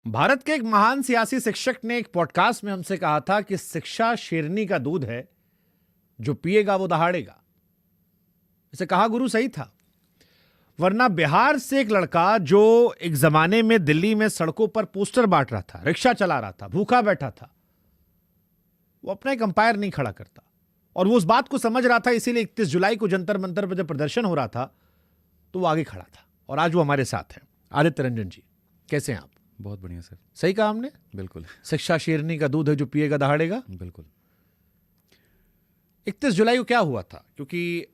भारत के एक महान सियासी शिक्षक ने एक पॉडकास्ट में हमसे कहा था कि शिक्षा शेरनी का दूध है, जो पिएगा वो दहाड़ेगा। इसे कहा गुरु सही था, वरना बिहार से एक लड़का जो एक जमाने में दिल्ली में सड़कों पर पोस्टर बांट रहा था, रिक्शा चला रहा था, भूखा बैठा था, वो अपना एक अंपायर नहीं खड़ा करता। और वो उस बात को समझ रहा था, इसीलिए 31 जुलाई को जंतर मंतर पर जब प्रदर्शन हो रहा था तो वो आगे खड़ा था। और आज वो हमारे साथ है। आदित्य रंजन जी, कैसे हैं आप? बहुत बढ़िया सर। सही कहा हमने? बिल्कुल। शिक्षा शेरनी का दूध है, जो पिएगा दहाड़ेगा। बिल्कुल। 31 जुलाई को क्या हुआ था? क्योंकि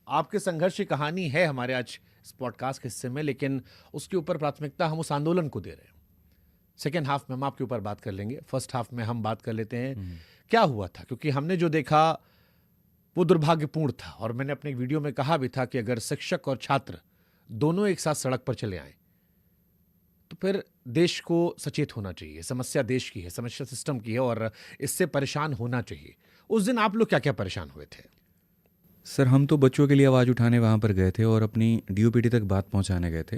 आपके संघर्ष की कहानी है हमारे आज इस पॉडकास्ट के हिस्से में, लेकिन उसके ऊपर प्राथमिकता हम उस आंदोलन को दे रहे हैं। सेकेंड हाफ में हम आपके ऊपर बात कर लेंगे, फर्स्ट हाफ में हम बात कर लेते हैं क्या हुआ था। क्योंकि हमने जो देखा वो दुर्भाग्यपूर्ण था, और मैंने अपने एक वीडियो में कहा भी था कि अगर शिक्षक और छात्र दोनों एक साथ सड़क पर चले आए तो फिर देश को सचेत होना चाहिए। समस्या देश की है, समस्या सिस्टम की है, और इससे परेशान होना चाहिए। उस दिन आप लोग क्या क्या परेशान हुए थे? सर हम तो बच्चों के लिए आवाज़ उठाने वहाँ पर गए थे और अपनी डीओपीटी तक बात पहुँचाने गए थे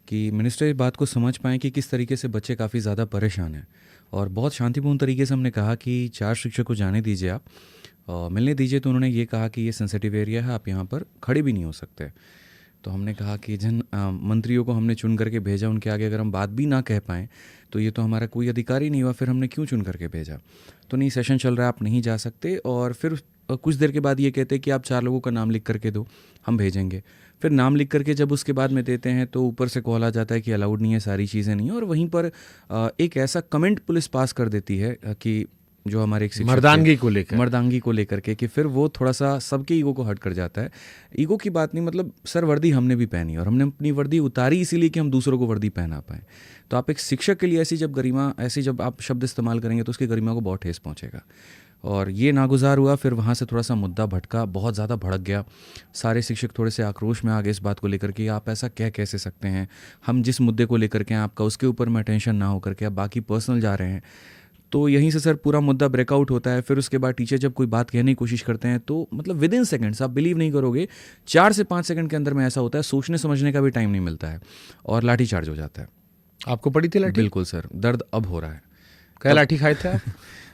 कि मिनिस्टर इस बात को समझ पाएँ कि किस तरीके से बच्चे काफ़ी ज़्यादा परेशान हैं। और बहुत शांतिपूर्ण तरीके से हमने कहा कि 4 शिक्षक को जाने दीजिए, आप मिलने दीजिए। तो उन्होंने ये कहा कि ये सेंसिटिव एरिया है, आप यहाँ पर खड़े भी नहीं हो सकते। तो हमने कहा कि मंत्रियों को हमने चुन करके भेजा, उनके आगे अगर हम बात भी ना कह पाएँ तो ये तो हमारा कोई अधिकार ही नहीं हुआ, फिर हमने क्यों चुन करके भेजा। तो नहीं, सेशन चल रहा है, आप नहीं जा सकते। और फिर कुछ देर के बाद ये कहते हैं कि आप 4 लोगों का नाम लिख करके दो, हम भेजेंगे। फिर नाम लिख करके जब उसके बाद में देते हैं तो ऊपर से कॉल आ जाता है कि अलाउड नहीं है, सारी चीज़ें नहीं है। और वहीं पर एक ऐसा कमेंट पुलिस पास कर देती है कि जो हमारे एक मर्दांगी को लेकर के कि फिर वो थोड़ा सा सबके ईगो को हर्ट कर जाता है। ईगो की बात नहीं, मतलब सर वर्दी हमने भी पहनी और हमने अपनी वर्दी उतारी इसीलिए कि हम दूसरों को वर्दी पहना पाएँ। तो आप एक शिक्षक के लिए ऐसी जब आप शब्द इस्तेमाल करेंगे तो उसकी गरिमा को बहुत ठेस पहुँचेगा। और ये नागुजार हुआ। फिर वहाँ से थोड़ा सा मुद्दा भटका, बहुत ज़्यादा भड़क गया। सारे शिक्षक थोड़े से आक्रोश में आ गए इस बात को लेकर कि आप ऐसा कैसे सकते हैं, हम जिस मुद्दे को लेकर के आपका उसके ऊपर में अटेंशन ना हो करके आप बाकी पर्सनल जा रहे हैं। तो यहीं से सर पूरा मुद्दा ब्रेकआउट होता है। फिर उसके बाद टीचर जब कोई बात कहने की कोशिश करते हैं तो मतलब विद इन सेकेंड्स, आप बिलीव नहीं करोगे, 4 से 5 सेकंड के अंदर में ऐसा होता है, सोचने समझने का भी टाइम नहीं मिलता है और लाठी चार्ज हो जाता है। आपको पड़ी थी लाठी? बिल्कुल सर, दर्द अब हो रहा है। क्या लाठी खाए थे आप?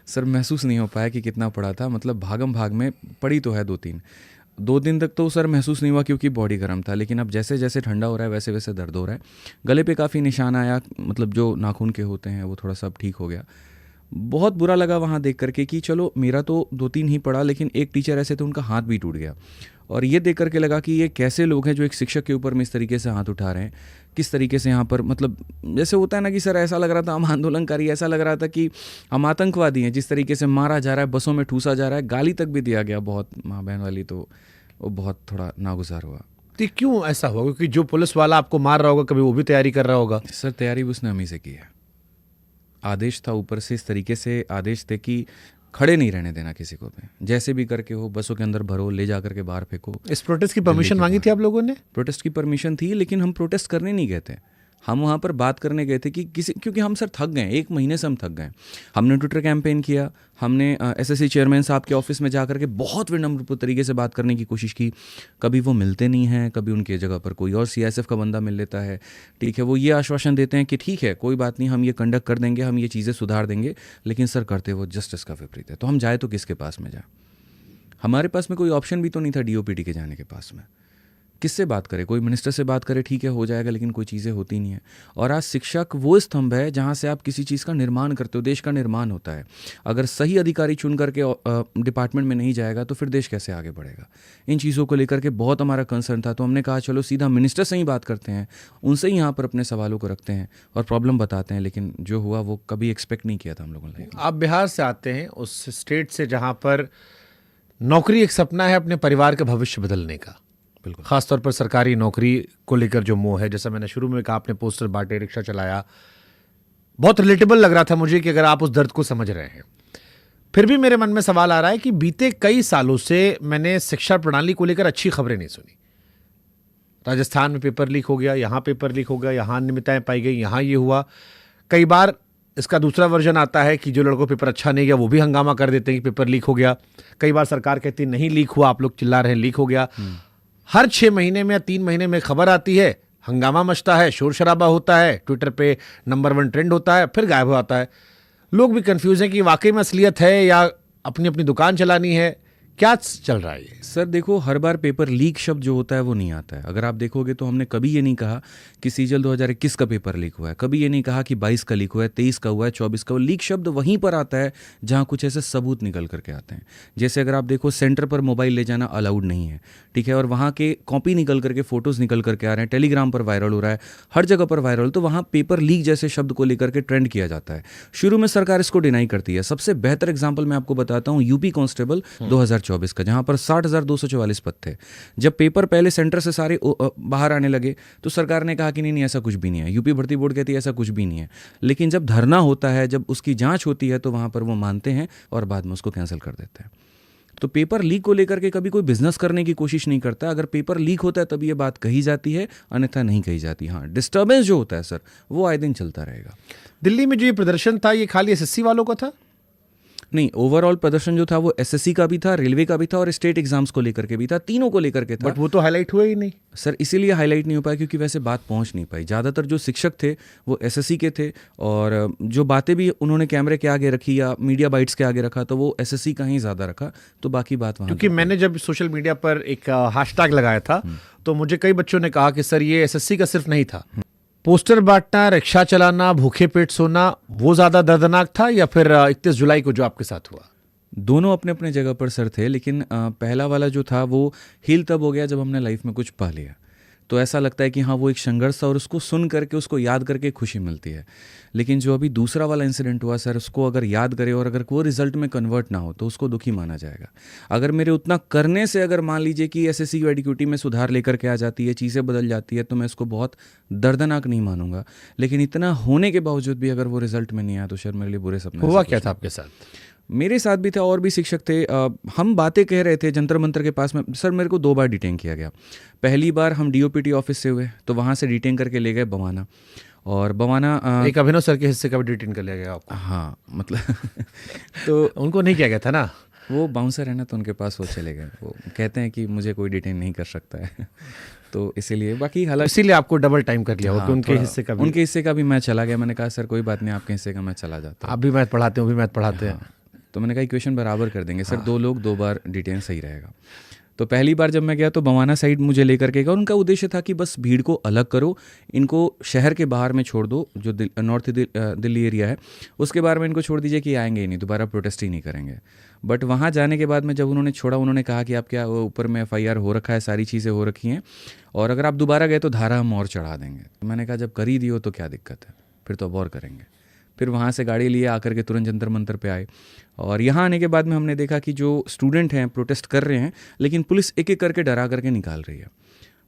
सर महसूस नहीं हो पाया कि कितना पड़ा था, मतलब भागम भाग में पड़ी तो है 2 दिन तक तो सर महसूस नहीं हुआ क्योंकि बॉडी गर्म था। लेकिन अब जैसे जैसे ठंडा हो रहा है वैसे वैसे दर्द हो रहा है। गले पे काफ़ी निशान आया, मतलब जो नाखून के होते हैं वो थोड़ा सा अब ठीक हो गया। बहुत बुरा लगा वहाँ देख करके कि चलो मेरा तो 2-3 ही पड़ा, लेकिन एक टीचर ऐसे थे उनका हाथ भी टूट गया। और ये देख करके लगा कि ये कैसे लोग हैं जो एक शिक्षक के ऊपर में इस तरीके से हाथ उठा रहे हैं। किस तरीके से यहाँ पर, मतलब जैसे होता है ना कि सर ऐसा लग रहा था हम आंदोलनकारी, ऐसा लग रहा था कि हम आतंकवादी हैं। जिस तरीके से मारा जा रहा है, बसों में ठूसा जा रहा है, गाली तक भी दिया गया बहुत माँ बहन वाली, तो वो बहुत थोड़ा नागुजार हुआ। तो क्यों ऐसा हुआ? क्योंकि जो पुलिस वाला आपको मार रहा होगा कभी वो भी तैयारी कर रहा होगा। सर तैयारी भी उसने हम ही से की है। आदेश था ऊपर से, इस तरीके से आदेश थे कि खड़े नहीं रहने देना किसी को भी, जैसे भी करके हो बसों के अंदर भरो, ले जा करके बाहर फेंको। इस प्रोटेस्ट की परमिशन मांगी थी आप लोगों ने? प्रोटेस्ट की परमिशन थी, लेकिन हम प्रोटेस्ट करने नहीं गए थे। हम वहाँ पर बात करने गए थे कि क्योंकि हम सर थक गए, 1 महीने से हम थक गए। हमने ट्विटर कैंपेन किया, हमने एसएससी चेयरमैन साहब के ऑफिस में जा करके बहुत विनम्र तरीके से बात करने की कोशिश की। कभी वो मिलते नहीं हैं, कभी उनकी जगह पर कोई और सीआईएसएफ का बंदा मिल लेता है। ठीक है, वो ये आश्वासन देते हैं कि ठीक है कोई बात नहीं, हम ये कंडक्ट कर देंगे, हम ये चीज़ें सुधार देंगे, लेकिन सर करते वो जस्टिस का विपरीत है। तो हम जाए तो किसके पास में जाए? हमारे पास में कोई ऑप्शन भी तो नहीं था डीओपीटी के जाने के पास में। किससे बात करे? कोई मिनिस्टर से बात करे, ठीक है हो जाएगा, लेकिन कोई चीज़ें होती नहीं है। और आज शिक्षक वो स्तंभ है जहाँ से आप किसी चीज़ का निर्माण करते हो, देश का निर्माण होता है। अगर सही अधिकारी चुन करके डिपार्टमेंट में नहीं जाएगा तो फिर देश कैसे आगे बढ़ेगा? इन चीज़ों को लेकर के बहुत हमारा कंसर्न था। तो हमने कहा चलो सीधा मिनिस्टर से ही बात करते हैं, उनसे ही यहाँ पर अपने सवालों को रखते हैं और प्रॉब्लम बताते हैं। लेकिन जो हुआ वो कभी एक्सपेक्ट नहीं किया था हम लोगों ने। आप बिहार से आते हैं, उस स्टेट से जहाँ पर नौकरी एक सपना है अपने परिवार का भविष्य बदलने का, खासतौर पर सरकारी नौकरी को लेकर जो मोह है। जैसा मैंने शुरू में कहा, आपने पोस्टर बांटे, रिक्शा चलाया, बहुत रिलेटेबल लग रहा था मुझे कि अगर आप उस दर्द को समझ रहे हैं। फिर भी मेरे मन में सवाल आ रहा है कि बीते कई सालों से मैंने शिक्षा प्रणाली को लेकर अच्छी खबरें नहीं सुनी। राजस्थान में पेपर लीक हो गया, यहाँ पेपर लीक हो गया, यहाँ अनियमितताएं पाई गई, यहाँ ये हुआ। कई बार इसका दूसरा वर्जन आता है कि जो लड़कों पेपर अच्छा नहीं गया वो भी हंगामा कर देते हैं कि पेपर लीक हो गया। कई बार सरकार कहती है नहीं लीक हुआ, आप लोग चिल्ला रहे हैं लीक हो गया। हर 6 महीने में या 3 महीने में खबर आती है, हंगामा मचता है, शोर शराबा होता है, ट्विटर पे नंबर 1 ट्रेंड होता है, फिर गायब हो जाता है। लोग भी कंफ्यूज हैं कि वाकई में असलियत है या अपनी अपनी दुकान चलानी है, क्या चल रहा है ये? सर देखो, हर बार पेपर लीक शब्द जो होता है वो नहीं आता है। अगर आप देखोगे तो हमने कभी ये नहीं कहा कि सीजल 2021 का पेपर लीक हुआ है, कभी ये नहीं कहा कि 22 का लीक हुआ है, 23 का हुआ है, 24 का। लीक शब्द वहीं पर आता है जहाँ कुछ ऐसे सबूत निकल करके आते हैं। जैसे अगर आप देखो, सेंटर पर मोबाइल ले जाना अलाउड नहीं है, ठीक है, और वहाँ के कॉपी निकल करके, फोटोज़ निकल करके आ रहे हैं, टेलीग्राम पर वायरल हो रहा है, हर जगह पर वायरल, तो वहाँ पेपर लीक जैसे शब्द को लेकर के ट्रेंड किया जाता है। शुरू में सरकार इसको डिनाई करती है। सबसे बेहतर एग्जाम्पल मैं आपको बताता हूँ, यूपी कांस्टेबल 2024 का, जहाँ पर 60,244 पद थे। जब पेपर पहले सेंटर से सारे बाहर आने लगे तो सरकार ने कहा कि नहीं ऐसा कुछ भी नहीं है। यूपी भर्ती बोर्ड कहती है ऐसा कुछ भी नहीं है। लेकिन जब धरना होता है, जब उसकी जांच होती है, तो वहां पर वो मानते हैं और बाद में उसको कैंसिल कर देते हैं। तो पेपर लीक को लेकर के कभी कोई बिजनेस करने की कोशिश नहीं करता। अगर पेपर लीक होता है तब ये बात कही जाती है, अन्यथा नहीं कही जाती। हाँ, डिस्टर्बेंस जो होता है सर, वो आए दिन चलता रहेगा। दिल्ली में जो ये प्रदर्शन था, ये खाली एसएससी वालों का था? नहीं, ओवरऑल प्रदर्शन जो था वो एसएससी का भी था, रेलवे का भी था और स्टेट एग्जाम्स को लेकर के भी था, तीनों को लेकर के था। बट वो तो हाईलाइट हुआ ही नहीं सर, इसीलिए हाईलाइट नहीं हो पाया क्योंकि वैसे बात पहुंच नहीं पाई। ज़्यादातर जो शिक्षक थे वो एसएससी के थे, और जो बातें भी उन्होंने कैमरे के आगे रखी या मीडिया बाइट्स के आगे रखा तो वो एसएससी का ही ज़्यादा रखा, तो बाकी बात वहाँ। क्योंकि मैंने जब सोशल मीडिया पर एक हैशटैग लगाया था तो मुझे कई बच्चों ने कहा कि सर ये एसएससी का सिर्फ नहीं था, पोस्टर बांटना, रिक्शा चलाना, भूखे पेट सोना, वो ज्यादा दर्दनाक था, या फिर 31 जुलाई को जो आपके साथ हुआ? दोनों अपने अपने जगह पर सर थे, लेकिन पहला वाला जो था वो हील तब हो गया जब हमने लाइफ में कुछ पा लिया। तो ऐसा लगता है कि हाँ वो एक संघर्ष था और उसको सुन करके, उसको याद करके खुशी मिलती है। लेकिन जो अभी दूसरा वाला इंसिडेंट हुआ सर, उसको अगर याद करे और अगर वो रिजल्ट में कन्वर्ट ना हो तो उसको दुखी माना जाएगा। अगर मेरे उतना करने से अगर मान लीजिए कि एसएससी एडिक्यूटी में सुधार लेकर के आ जाती है, चीज़ें बदल जाती है, तो मैं इसको बहुत दर्दनाक नहीं मानूंगा। लेकिन इतना होने के बावजूद भी अगर वो रिजल्ट में नहीं आया तो सर मेरे लिए बुरे सपने। हुआ क्या था आपके साथ? मेरे साथ भी था, और भी शिक्षक थे। हम बातें कह रहे थे जंतर मंतर के पास में। सर मेरे को 2 बार डिटेन किया गया। पहली बार हम डीओपीटी ऑफिस से हुए, तो वहाँ से डिटेन करके ले गए बवाना, और बवाना एक अभिनव सर के हिस्से का भी डिटेन कर लिया गया आपको? हाँ, मतलब तो उनको नहीं किया गया था ना? वो बाउंसर है ना, तो उनके पास वो चले गए। वो कहते हैं कि मुझे कोई डिटेन नहीं कर सकता है तो इसीलिए, बाकी हालांकि इसीलिए आपको डबल टाइम कर लिया हो कि उनके हिस्से का भी मैं चला गया। मैंने कहा सर कोई बात नहीं, आपके हिस्से का मैं चला जाता हूँ। आप भी मैथ पढ़ाते हैं, वो भी मैथ पढ़ाते हैं। तो मैंने कहा इक्वेशन बराबर कर देंगे सर, 2 लोग 2 बार डिटेन सही रहेगा। तो पहली बार जब मैं गया तो बवाना साइड मुझे लेकर के गया। उनका उद्देश्य था कि बस भीड़ को अलग करो, इनको शहर के बाहर में छोड़ दो, जो नॉर्थ दिल्ली एरिया है उसके बारे में इनको छोड़ दीजिए कि आएंगे ही नहीं, दोबारा प्रोटेस्ट ही नहीं करेंगे। बट वहाँ जाने के बाद में जब उन्होंने छोड़ा, उन्होंने कहा कि आप क्या, ऊपर में FIR हो रखा है, सारी चीज़ें हो रखी हैं, और अगर आप दोबारा गए तो धारा हम और चढ़ा देंगे। तो मैंने कहा जब कर ही दियो तो क्या दिक्कत है, फिर तो अब और करेंगे। फिर वहाँ से गाड़ी लिए आकर के तुरंत जंतर मंतर पे आए, और यहाँ आने के बाद में हमने देखा कि जो स्टूडेंट हैं प्रोटेस्ट कर रहे हैं, लेकिन पुलिस एक एक करके डरा करके निकाल रही है।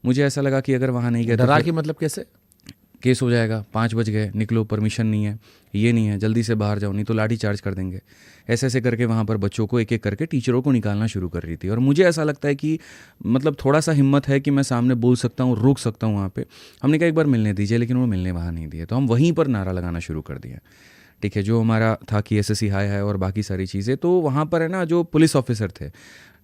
मुझे ऐसा लगा कि अगर वहाँ नहीं गए, डरा कि मतलब कैसे? केस हो जाएगा, 5 बज गए, निकलो, परमिशन नहीं है, ये नहीं है, जल्दी से बाहर जाओ नहीं तो लाठी चार्ज कर देंगे। ऐसे ऐसे करके वहाँ पर बच्चों को एक एक करके, टीचरों को निकालना शुरू कर रही थी। और मुझे ऐसा लगता है कि मतलब थोड़ा सा हिम्मत है कि मैं सामने बोल सकता हूँ, रोक सकता हूँ वहाँ पे। हमने कहा एक बार मिलने दीजिए, लेकिन वो मिलने वहाँ नहीं दिए, तो हम वहीं पर नारा लगाना शुरू कर दिया। ठीक है, जो हमारा था कि SSC हाई है और बाकी सारी चीज़ें, तो वहाँ पर है ना जो पुलिस ऑफिसर थे,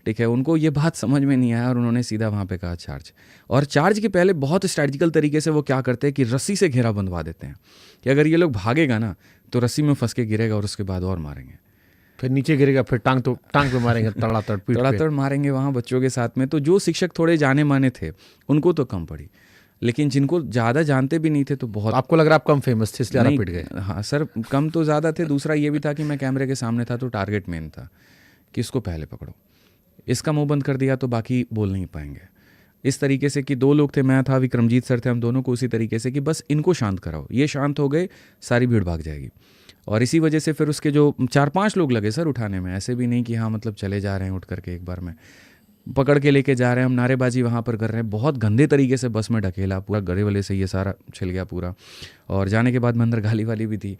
ठीक है, उनको ये बात समझ में नहीं आया और उन्होंने सीधा वहाँ पे कहा चार्ज। और चार्ज के पहले बहुत स्ट्रैटेजिकल तरीके से वो क्या करते हैं कि रस्सी से घेरा बंधवा देते हैं कि अगर ये लोग भागेगा ना तो रस्सी में फंस के गिरेगा और उसके बाद और मारेंगे, फिर नीचे गिरेगा, फिर टांग पे मारेंगे, तड़ातड़ मारेंगे वहाँ बच्चों के साथ में। तो जो शिक्षक थोड़े जाने माने थे उनको तो कम पड़ी, लेकिन जिनको ज़्यादा जानते भी नहीं थे तो बहुत। आपको लग रहा है आप कम फेमस थे इसलिए आप पिट गए? हाँ सर, कम तो ज़्यादा थे। दूसरा ये भी था कि मैं कैमरे के सामने था तो टारगेट मेन था कि इसको पहले पकड़ो, इसका मुंह बंद कर दिया तो बाकी बोल नहीं पाएंगे। इस तरीके से कि 2 लोग थे, मैं था, विक्रमजीत सर थे, हम दोनों को उसी तरीके से कि बस इनको शांत कराओ, ये शांत हो गए सारी भीड़ भाग जाएगी। और इसी वजह से फिर उसके जो 4-5 लोग लगे सर उठाने में, ऐसे भी नहीं कि हाँ मतलब चले जा रहे हैं उठ करके, एक बार में पकड़ के लेके जा रहे हैं, हम नारेबाजी वहाँ पर कर रहे हैं, बहुत गंदे तरीके से बस में ढकेला, पूरा गले वाले से ये सारा छिल गया पूरा। और जाने के बाद में अंदर गाली वाली भी थी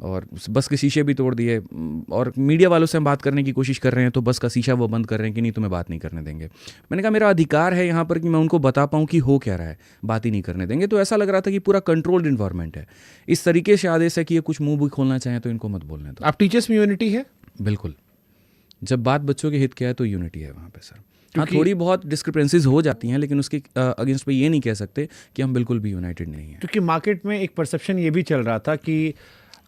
और बस के शीशे भी तोड़ दिए। और मीडिया वालों से हम बात करने की कोशिश कर रहे हैं तो बस का शीशा वो बंद कर रहे हैं कि नहीं तुम्हें बात नहीं करने देंगे। मैंने कहा मेरा अधिकार है यहाँ पर कि मैं उनको बता पाऊँ कि हो क्या रहा है, बात ही नहीं करने देंगे। तो ऐसा लग रहा था कि पूरा कंट्रोल्ड इन्वायरमेंट है। इस तरीके से आदेश है कि ये कुछ मुंह भी खोलना चाहें तो इनको मत बोलने दो। आप टीचर्स में यूनिटी है? बिल्कुल, जब बात बच्चों के हित की है तो यूनिटी है वहाँ पे सर। हाँ, थोड़ी बहुत डिस्क्रिपेंसीज हो जाती हैं, लेकिन उसके अगेंस्ट पे ये नहीं कह सकते कि हम बिल्कुल भी यूनाइटेड नहीं हैं। क्योंकि मार्केट में एक परसेप्शन ये भी चल रहा था कि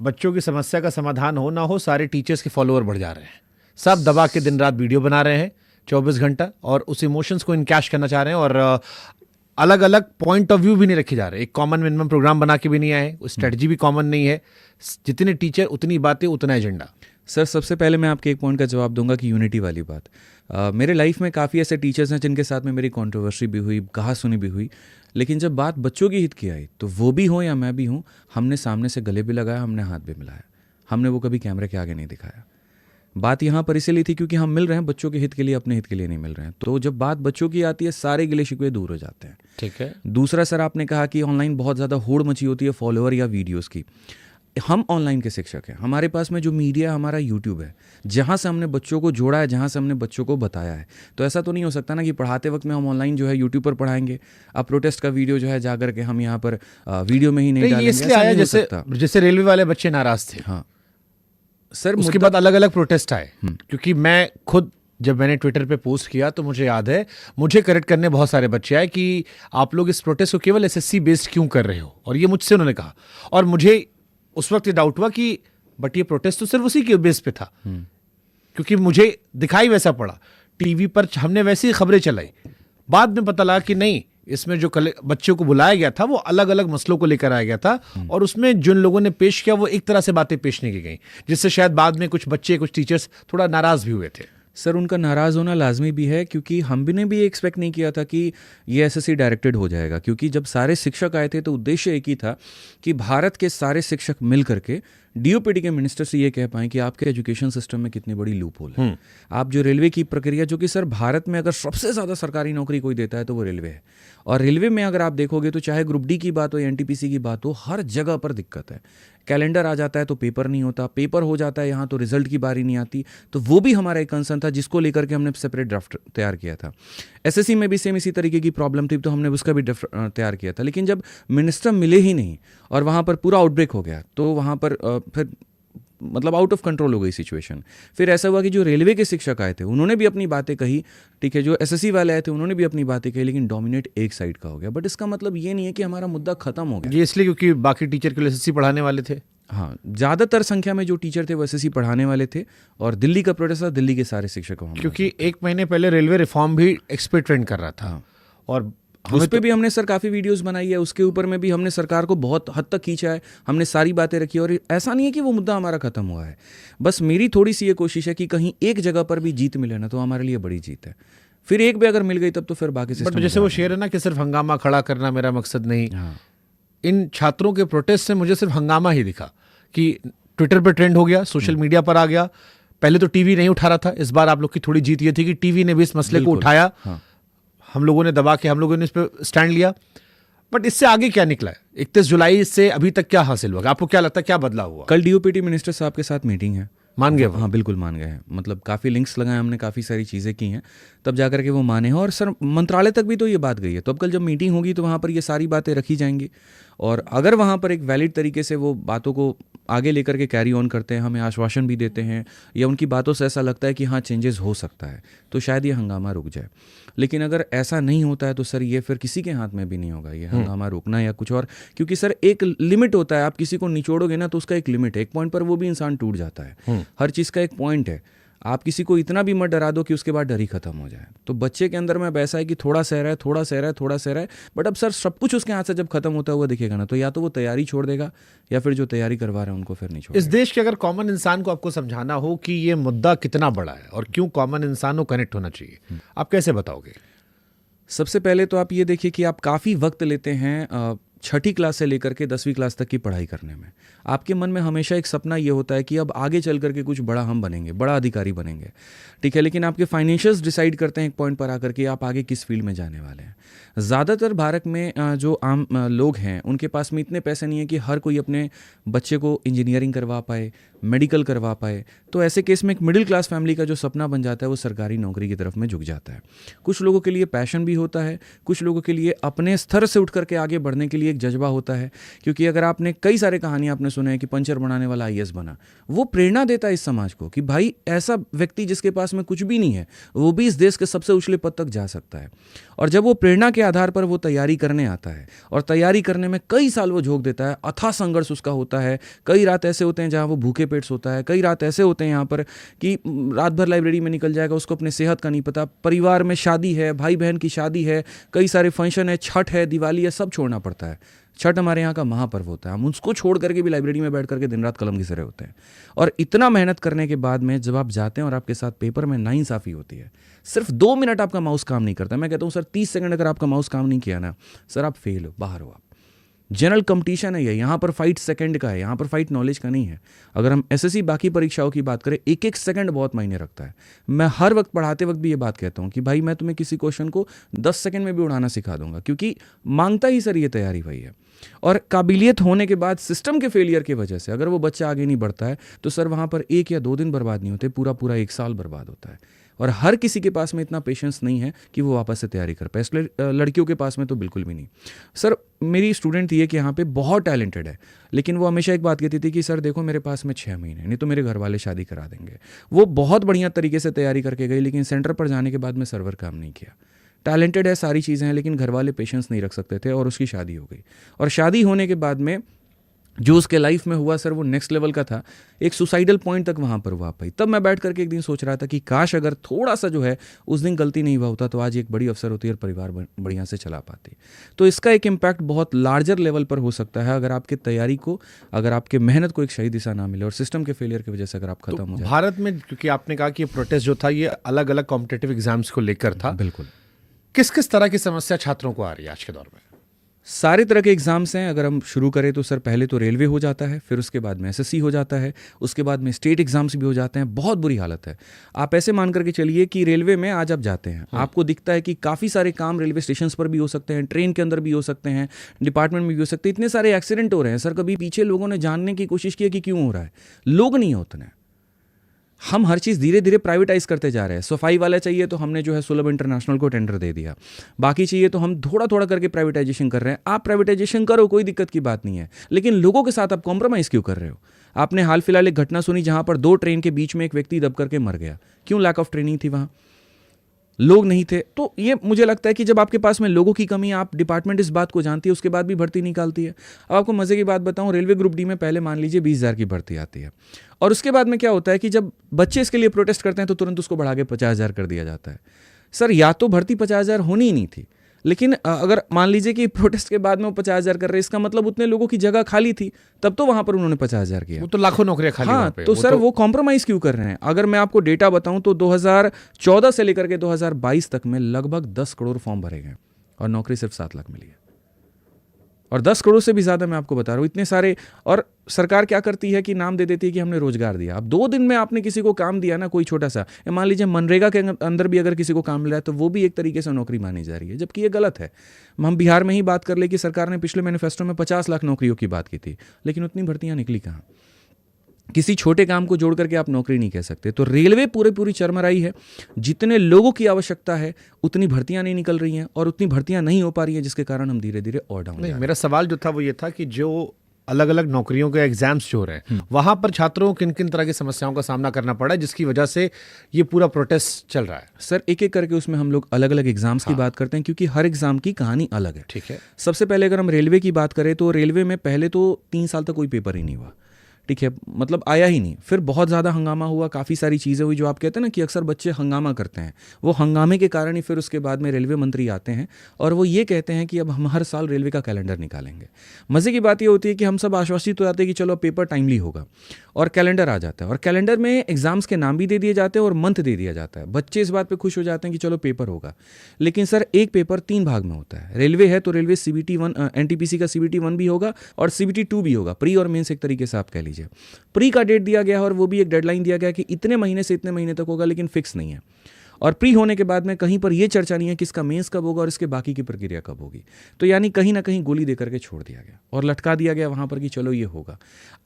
बच्चों की समस्या का समाधान हो ना हो, सारे टीचर्स के फॉलोअर बढ़ जा रहे हैं, सब दबा के दिन रात वीडियो बना रहे हैं 24 घंटा, और उस इमोशंस को इनकैश करना चाह रहे हैं, और अलग अलग पॉइंट ऑफ व्यू भी नहीं रखे जा रहे, एक कॉमन मिनिमम प्रोग्राम बना के भी नहीं आए, स्ट्रेटजी भी कॉमन नहीं है, जितने टीचर उतनी बातें उतना एजेंडा। सर, सबसे पहले मैं आपके एक पॉइंट का जवाब दूंगा कि यूनिटी वाली बात। मेरे लाइफ में काफ़ी ऐसे टीचर्स हैं जिनके साथ में मेरी कंट्रोवर्सी भी हुई, कहा सुनी भी हुई, लेकिन जब बात बच्चों की हित की आई तो वो भी हो या मैं भी हूँ, हमने सामने से गले भी लगाया, हमने हाथ भी मिलाया, हमने वो कभी कैमरे के आगे नहीं दिखाया। बात यहाँ पर इसीलिए थी क्योंकि हम मिल रहे हैं बच्चों के हित के लिए, अपने हित के लिए नहीं मिल रहे हैं। तो जब बात बच्चों की आती है, सारे गिले शिकवे दूर हो जाते हैं। ठीक है। दूसरा सर, आपने कहा कि ऑनलाइन बहुत ज़्यादा होड़ मची होती है फॉलोअर या वीडियोस की। हम ऑनलाइन के शिक्षक हैं, हमारे पास में जो मीडिया हमारा यूट्यूब है, जहाँ से हमने बच्चों को जोड़ा है, जहाँ से हमने बच्चों को बताया है। तो ऐसा तो नहीं हो सकता ना कि पढ़ाते वक्त में हम ऑनलाइन जो है यूट्यूब पर पढ़ाएंगे, अब प्रोटेस्ट का वीडियो जो है जाकर के हम यहाँ पर वीडियो में ही नहीं डालेंगे। इसलिए आया जैसे रेलवे वाले बच्चे नाराज थे। हाँ सर, उसके बाद अलग अलग प्रोटेस्ट आए, क्योंकि मैं खुद जब मैंने ट्विटर पे पोस्ट किया तो मुझे याद है, मुझे करेक्ट करने बहुत सारे बच्चे आए कि आप लोग इस प्रोटेस्ट को केवल एसएससी बेस्ड क्यों कर रहे हो, और ये मुझसे उन्होंने कहा, और मुझे उस वक्त ये डाउट हुआ कि बट ये प्रोटेस्ट तो सिर्फ उसी के बेस पे था, क्योंकि मुझे दिखाई वैसा पड़ा, टीवी पर हमने वैसी खबरें चलाई। बाद में पता लगा कि नहीं, इसमें जो बच्चों को बुलाया गया था वो अलग अलग मसलों को लेकर आया गया था, और उसमें जिन लोगों ने पेश किया वो एक तरह से बातें पेश नहीं की गई, जिससे शायद बाद में कुछ बच्चे, कुछ टीचर्स थोड़ा नाराज भी हुए थे। सर, उनका नाराज़ होना लाजमी भी है, क्योंकि हम भी ने भी एक्सपेक्ट नहीं किया था कि ये एसएससी डायरेक्टेड हो जाएगा। क्योंकि जब सारे शिक्षक आए थे तो उद्देश्य एक ही था कि भारत के सारे शिक्षक मिल करके डीओपीटी के मिनिस्टर से ये कह पाएं कि आपके एजुकेशन सिस्टम में कितनी बड़ी लूप होल है। आप जो रेलवे की प्रक्रिया, जो कि सर भारत में अगर सबसे ज़्यादा सरकारी नौकरी कोई देता है तो वो रेलवे है, और रेलवे में अगर आप देखोगे तो चाहे ग्रुप डी की बात हो या एनटीपीसी की बात हो, हर जगह पर दिक्कत है। कैलेंडर आ जाता है तो पेपर नहीं होता, पेपर हो जाता है यहाँ तो रिजल्ट की बारी नहीं आती। तो वो भी हमारा एक कंसर्न था, जिसको लेकर के हमने सेपरेट ड्राफ्ट तैयार किया था। एसएससी में भी सेम इसी तरीके की प्रॉब्लम थी, तो हमने उसका भी ड्राफ्ट तैयार किया था। लेकिन जब मिनिस्टर मिले ही नहीं और वहाँ पर पूरा आउटब्रेक हो गया, तो वहाँ पर फिर मतलब आउट ऑफ कंट्रोल हो गई सिचुएशन। फिर ऐसा हुआ कि जो रेलवे के शिक्षक आए थे उन्होंने भी अपनी बातें कही, ठीक है, जो एसएससी वाले आए थे उन्होंने भी अपनी बातें कही, लेकिन डोमिनेट एक साइड का हो गया। बट इसका मतलब ये नहीं है कि हमारा मुद्दा खत्म हो गया। ये इसलिए क्योंकि बाकी टीचर के लिए एसएससी पढ़ाने वाले थे। हाँ, ज़्यादातर संख्या में जो टीचर थे वो एसएससी पढ़ाने वाले थे, और दिल्ली का प्रोटेस्ट था, दिल्ली के सारे शिक्षकों, क्योंकि एक महीने पहले रेलवे रिफॉर्म भी एक्सपेक्ट ट्रेंड कर रहा था, और उस पर भी हमने सर काफ़ी वीडियोस बनाई है, उसके ऊपर में भी हमने सरकार को बहुत हद तक खींचा है, हमने सारी बातें रखी है, और ऐसा नहीं है कि वो मुद्दा हमारा खत्म हुआ है। बस मेरी थोड़ी सी ये कोशिश है कि कहीं एक जगह पर भी जीत मिले ना तो हमारे लिए बड़ी जीत है। फिर एक भी अगर मिल गई तब तो फिर बाकी बट जैसे वो शेर है ना कि सिर्फ हंगामा खड़ा करना मेरा मकसद नहीं। इन छात्रों के प्रोटेस्ट से मुझे सिर्फ हंगामा ही दिखा कि ट्विटर पर ट्रेंड हो गया, सोशल मीडिया पर आ गया। पहले तो टीवी नहीं उठा रहा था, इस बार आप लोग की थोड़ी जीत ये थी कि टीवी ने भी इस मसले को उठाया। हम लोगों ने दबा के, हम लोगों ने इस पर स्टैंड लिया। बट इससे आगे क्या निकला है? 31 जुलाई से अभी तक क्या हासिल हुआ? आपको क्या लगता है क्या बदलाव हुआ? कल डीओपीटी मिनिस्टर साहब के साथ मीटिंग है, मान गए? हाँ बिल्कुल मान गए हैं। मतलब काफ़ी लिंक्स लगाए हमने, काफ़ी सारी चीज़ें की हैं, तब जाकर के वो माने हैं। और सर मंत्रालय तक भी तो ये बात गई है। तो अब कल जब मीटिंग होगी तो वहाँ पर ये सारी बातें रखी जाएंगी, और अगर वहाँ पर एक वैलिड तरीके से वो बातों को आगे लेकर के कैरी ऑन करते हैं, हमें आश्वासन भी देते हैं, या उनकी बातों से ऐसा लगता है कि हाँ चेंजेस हो सकता है, तो शायद ये हंगामा रुक जाए। लेकिन अगर ऐसा नहीं होता है तो सर ये फिर किसी के हाथ में भी नहीं होगा ये हंगामा रोकना या कुछ और, क्योंकि सर एक लिमिट होता है। आप किसी को निचोड़ोगे ना तो उसका एक लिमिट है, एक पॉइंट पर वो भी इंसान टूट जाता है। हर चीज़ का एक पॉइंट है। आप किसी को इतना भी मत डरा दो कि उसके बाद डर ही खत्म हो जाए। तो बच्चे के अंदर में अब ऐसा है कि थोड़ा सह रहा है, थोड़ा सह रहा है, थोड़ा सह रहा है, बट अब सर सब कुछ उसके हाथ से जब खत्म होता हुआ दिखेगा ना, तो या तो वो तैयारी छोड़ देगा या फिर जो तैयारी करवा रहे हैं उनको फिर नहीं छोड़ेगा। इस देश के अगर कॉमन इंसान को आपको समझाना हो कि ये मुद्दा कितना बड़ा है और क्यों कॉमन इंसान को कनेक्ट होना चाहिए, आप कैसे बताओगे? सबसे पहले तो आप ये देखिए कि आप काफ़ी वक्त लेते हैं छठी क्लास से लेकर के 10वीं क्लास तक की पढ़ाई करने में। आपके मन में हमेशा एक सपना ये होता है कि अब आगे चल करके कुछ बड़ा हम बनेंगे, बड़ा अधिकारी बनेंगे, ठीक है। लेकिन आपके फाइनेंशियल्स डिसाइड करते हैं एक पॉइंट पर आकर के आप आगे किस फील्ड में जाने वाले हैं। ज़्यादातर भारत में जो आम लोग हैं उनके पास में इतने पैसे नहीं है कि हर कोई अपने बच्चे को इंजीनियरिंग करवा पाए, मेडिकल करवा पाए। तो ऐसे केस में एक मिडिल क्लास फैमिली का जो सपना बन जाता है वो सरकारी नौकरी की तरफ में झुक जाता है। कुछ लोगों के लिए पैशन भी होता है, कुछ लोगों के लिए अपने स्तर से उठ करके आगे बढ़ने के लिए एक जज्बा होता है। क्योंकि अगर आपने कई सारे कहानियाँ आपने आपने सुना है कि पंचर बनाने वाला आईएएस बना। वो प्रेरणा देता है इस समाज को कि भाई ऐसा व्यक्ति जिसके पास में कुछ भी नहीं है वो भी इस देश के सबसे ऊंचे पद तक जा सकता है। और जब वो प्रेरणा के आधार पर वो तैयारी करने आता है और तैयारी करने में कई साल वो झोंक देता है, अथाह संघर्ष उसका होता है। कई रात ऐसे होते हैं जहाँ वो भूखे पेट सोता है, कई रात ऐसे होते हैं यहाँ पर कि रात भर लाइब्रेरी में निकल जाएगा, उसको अपने सेहत का नहीं पता, परिवार में शादी है, भाई बहन की शादी है, कई सारे फंक्शन है, छठ है, दिवाली है, सब छोड़ना पड़ता है। छठ हमारे यहाँ का महापर्व होता है, हम उसको छोड़ करके भी लाइब्रेरी में बैठ करके दिन रात कलम घिस रहे होते हैं। और इतना मेहनत करने के बाद में जब आप जाते हैं और आपके साथ पेपर में नाइंसाफ़ी होती है, सिर्फ 2 मिनट आपका माउस काम नहीं करता, मैं कहता हूँ सर 30 सेकंड अगर आपका माउस काम नहीं किया ना सर आप फेल हो, बाहर हो आप। जनरल कंपटीशन है ये, यहाँ पर फाइट सेकंड का है, यहाँ पर फाइट नॉलेज का नहीं है। अगर हम एसएससी बाकी परीक्षाओं की बात करें, एक एक सेकंड बहुत मायने रखता है। मैं हर वक्त पढ़ाते वक्त भी ये बात कहता हूँ कि भाई मैं तुम्हें किसी क्वेश्चन को 10 सेकंड में भी उड़ाना सिखा दूंगा, क्योंकि मांगता ही सर ये तैयारी वही है। और काबिलियत होने के बाद सिस्टम के फेलियर की वजह से अगर वो बच्चा आगे नहीं बढ़ता है तो सर वहाँ पर 1 या 2 दिन बर्बाद नहीं होते, पूरा पूरा 1 साल बर्बाद होता है। और हर किसी के पास में इतना पेशेंस नहीं है कि वो वापस से तैयारी कर पाए, इसलिए लड़कियों के पास में तो बिल्कुल भी नहीं। सर मेरी स्टूडेंट थी कि यहाँ पे बहुत टैलेंटेड है, लेकिन वो हमेशा एक बात कहती थी कि सर देखो मेरे पास में 6 महीने, नहीं तो मेरे घर वाले शादी करा देंगे। वो बहुत बढ़िया तरीके से तैयारी करके गई, लेकिन सेंटर पर जाने के बाद में सर्वर काम नहीं किया। टैलेंटेड है, सारी चीज़ें हैं, लेकिन घर वाले पेशेंस नहीं रख सकते थे और उसकी शादी हो गई। और शादी होने के बाद में जो उसके लाइफ में हुआ सर वो नेक्स्ट लेवल का था, एक सुसाइडल पॉइंट तक वहाँ पर हुआ पाई। तब मैं बैठ करके एक दिन सोच रहा था कि काश अगर थोड़ा सा जो है उस दिन गलती नहीं हुआ होता तो आज एक बड़ी अफसर होती और परिवार बढ़िया से चला पाती। तो इसका एक इम्पैक्ट बहुत लार्जर लेवल पर हो सकता है अगर आपकी तैयारी को, अगर आपके मेहनत को एक सही दिशा ना मिले और सिस्टम के फेलियर की वजह से अगर आप खत्म हो जाए। भारत में क्योंकि आपने कहा कि ये प्रोटेस्ट जो था ये अलग अलग कॉम्पिटिटिव एग्जाम्स को लेकर था, बिल्कुल किस किस तरह की समस्या छात्रों को आ रही है आज के दौर में? सारे तरह के एग्ज़ाम्स हैं। अगर हम शुरू करें तो सर पहले तो रेलवे हो जाता है, फिर उसके बाद में एसएससी हो जाता है, उसके बाद में स्टेट एग्जाम्स भी हो जाते हैं। बहुत बुरी हालत है। आप ऐसे मान करके चलिए कि रेलवे में आज आप जाते हैं, आपको दिखता है कि काफ़ी सारे काम रेलवे स्टेशन पर भी हो सकते हैं, ट्रेन के अंदर भी हो सकते हैं, डिपार्टमेंट में भी हो सकते हैं। इतने सारे एक्सीडेंट हो रहे हैं सर, कभी पीछे लोगों ने जानने की कोशिश की है कि क्यों हो रहा है? लोग नहीं है उतने। हम हर चीज़ धीरे धीरे प्राइवेटाइज करते जा रहे हैं। सफाई वाला चाहिए तो हमने जो है सुलभ इंटरनेशनल को टेंडर दे दिया, बाकी चाहिए तो हम थोड़ा थोड़ा करके प्राइवेटाइजेशन कर रहे हैं। आप प्राइवेटाइजेशन करो, कोई दिक्कत की बात नहीं है, लेकिन लोगों के साथ आप कॉम्प्रोमाइज़ क्यों कर रहे हो? आपने हाल फिलहाल एक घटना सुनी जहां पर 2 ट्रेन के बीच में एक व्यक्ति दब करके मर गया। क्यों? लैक ऑफ ट्रेनिंग थी, वहां लोग नहीं थे। तो ये मुझे लगता है कि जब आपके पास में लोगों की कमी, आप डिपार्टमेंट इस बात को जानती है, उसके बाद भी भर्ती निकालती है। अब आपको मजे की बात बताऊं, रेलवे ग्रुप डी में पहले मान लीजिए 20,000 की भर्ती आती है, और उसके बाद में क्या होता है कि जब बच्चे इसके लिए प्रोटेस्ट करते हैं तो तुरंत उसको बढ़ा के 50,000 कर दिया जाता है। सर या तो भर्ती 50,000 होनी ही नहीं थी, लेकिन अगर मान लीजिए कि प्रोटेस्ट के बाद में वो 50,000 कर रहे हैं, इसका मतलब उतने लोगों की जगह खाली थी, तब तो वहां पर उन्होंने 50,000 किया। वो तो लाखों नौकरियां खाली वहां पे। तो सर वो कॉम्प्रोमाइज क्यों कर रहे हैं? अगर मैं आपको डेटा बताऊं तो 2014 से लेकर के 2022 तक में लगभग 10 करोड़ फॉर्म भरे गए और नौकरी सिर्फ 7 लाख मिली है। और 10 करोड़ से भी ज़्यादा मैं आपको बता रहा हूँ, इतने सारे। और सरकार क्या करती है कि नाम दे देती है कि हमने रोजगार दिया। अब 2 दिन में आपने किसी को काम दिया ना, कोई छोटा सा, मान लीजिए मनरेगा के अंदर भी अगर किसी को काम मिला है तो वो भी एक तरीके से नौकरी मानी जा रही है, जबकि ये गलत है। हम बिहार में ही बात कर ले कि सरकार ने पिछले मैनिफेस्टो में 50 लाख नौकरियों की बात की थी, लेकिन उतनी भर्तियां निकली कहाँ? किसी छोटे काम को जोड़ करके आप नौकरी नहीं कह सकते। तो रेलवे पूरी चरमराई है। जितने लोगों की आवश्यकता है उतनी भर्तियां नहीं निकल रही हैं और उतनी भर्तियां नहीं हो पा रही हैं, जिसके कारण हम धीरे धीरे और डाउन। नहीं, मेरा सवाल जो था वो ये था कि जो अलग अलग नौकरियों के एग्जाम्स जो हो रहे हैं वहां पर छात्रों को किन किन तरह की समस्याओं का सामना करना पड़ा है जिसकी वजह से ये पूरा प्रोटेस्ट चल रहा है? सर एक एक करके उसमें हम लोग अलग अलग एग्जाम्स की बात करते हैं, क्योंकि हर एग्जाम की कहानी अलग है। ठीक है। सबसे पहले अगर हम रेलवे की बात करें तो रेलवे में पहले तो 3 साल तक कोई पेपर ही नहीं हुआ। ठीक है, मतलब आया ही नहीं। फिर बहुत ज़्यादा हंगामा हुआ, काफ़ी सारी चीज़ें हुई, जो आप कहते हैं ना कि अक्सर बच्चे हंगामा करते हैं, वो हंगामे के कारण ही फिर उसके बाद में रेलवे मंत्री आते हैं और वो ये कहते हैं कि अब हम हर साल रेलवे का कैलेंडर निकालेंगे। मज़े की बात ये होती है कि हम सब आश्वासित हो जाते हैं कि चलो पेपर टाइमली होगा, और कैलेंडर आ जाता है और कैलेंडर में एग्जाम्स के नाम भी दे दिए जाते हैं और मंथ दे दिया जाता है। बच्चे इस बात पे खुश हो जाते हैं कि चलो पेपर होगा, लेकिन सर एक पेपर 3 भाग में होता है। रेलवे है तो रेलवे CBT 1 NTPC का CBT 1 भी होगा और CBT 2 भी होगा, प्री और मेंस एक तरीके से आप कह लीजिए। प्री का डेट दिया गया है और वो भी एक डेडलाइन दिया गया कि इतने महीने से इतने महीने तक होगा, लेकिन फिक्स नहीं है। और प्री होने के बाद में कहीं पर ये चर्चा नहीं है कि इसका मेंस कब होगा और इसके बाकी की प्रक्रिया कब होगी। तो यानी कहीं ना कहीं गोली देकर के छोड़ दिया गया और लटका दिया गया वहां पर कि चलो ये होगा।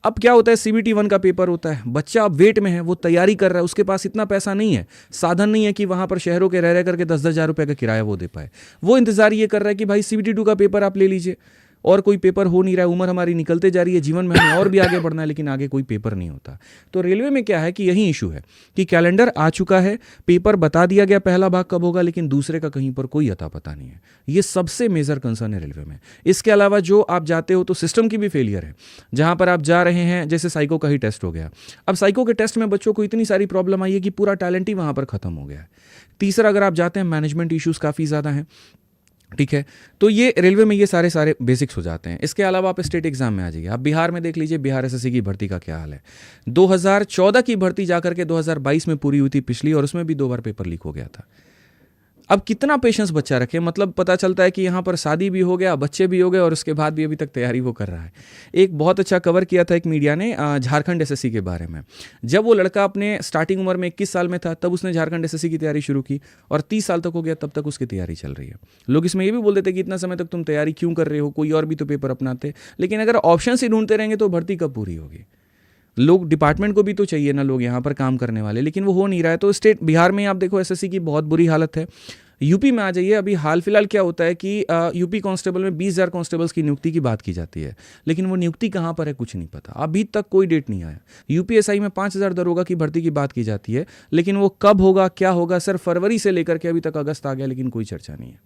अब क्या होता है, CBT 1 का पेपर होता है, बच्चा अब वेट में है, वो तैयारी कर रहा है, उसके पास इतना पैसा नहीं है, साधन नहीं है कि वहां पर शहरों के रह करके 10,000 रुपये का किराया वो दे पाए। वो इंतजार ये कर रहा है कि भाई CBT 2 का पेपर आप ले लीजिए। और कोई पेपर हो नहीं रहा है, उम्र हमारी निकलते जा रही है, जीवन में हमें और भी आगे बढ़ना है, लेकिन आगे कोई पेपर नहीं होता। तो रेलवे में क्या है कि यही इशू है कि कैलेंडर आ चुका है, पेपर बता दिया गया पहला भाग कब होगा, लेकिन दूसरे का कहीं पर कोई अता पता नहीं है। ये सबसे मेजर कंसर्न है रेलवे में। इसके अलावा जो आप जाते हो तो सिस्टम की भी फेलियर है। जहां पर आप जा रहे हैं, जैसे साइको का ही टेस्ट हो गया, अब साइको के टेस्ट में बच्चों को इतनी सारी प्रॉब्लम आई है कि पूरा टैलेंट ही वहां पर खत्म हो गया है। तीसरा, अगर आप जाते हैं, मैनेजमेंट इश्यूज काफ़ी ज़्यादा हैं, ठीक है। तो ये रेलवे में ये सारे बेसिक्स हो जाते हैं। इसके अलावा आप स्टेट एग्जाम में आ जाइए, आप बिहार में देख लीजिए, बिहार एसएससी की भर्ती का क्या हाल है। 2014 की भर्ती जाकर के 2022 में पूरी हुई थी पिछली, और उसमें भी 2 बार पेपर लीक हो गया था। अब कितना पेशेंस बच्चा रखे, मतलब पता चलता है कि यहाँ पर शादी भी हो गया, बच्चे भी हो गए, और उसके बाद भी अभी तक तैयारी वो कर रहा है। एक बहुत अच्छा कवर किया था एक मीडिया ने झारखंड एसएससी के बारे में। जब वो लड़का अपने स्टार्टिंग उम्र में 21 साल में था, तब उसने झारखंड एसएससी की तैयारी शुरू की, और 30 साल तक हो गया तब तक उसकी तैयारी चल रही है। लोग इसमें ये भी बोल देते कि इतना समय तक तुम तैयारी क्यों कर रहे हो, कोई और भी तो पेपर अपनाते। लेकिन अगर ऑप्शन ही ढूंढते रहेंगे तो भर्ती कब पूरी होगी। लोग, डिपार्टमेंट को भी तो चाहिए ना लोग यहाँ पर काम करने वाले, लेकिन वो हो नहीं रहा है। तो स्टेट बिहार में आप देखो एसएससी की बहुत बुरी हालत है। यूपी में आ जाइए, अभी हाल फिलहाल क्या होता है कि यूपी कांस्टेबल में 20,000 कांस्टेबल्स की नियुक्ति की बात की जाती है, लेकिन वो नियुक्ति कहाँ पर है कुछ नहीं पता, अभी तक कोई डेट नहीं आया। यूपीएसआई में 5,000 दरोगा की भर्ती की बात की जाती है, लेकिन वो कब होगा, क्या होगा, सर फरवरी से लेकर के अभी तक अगस्त आ गया, लेकिन कोई चर्चा नहीं है।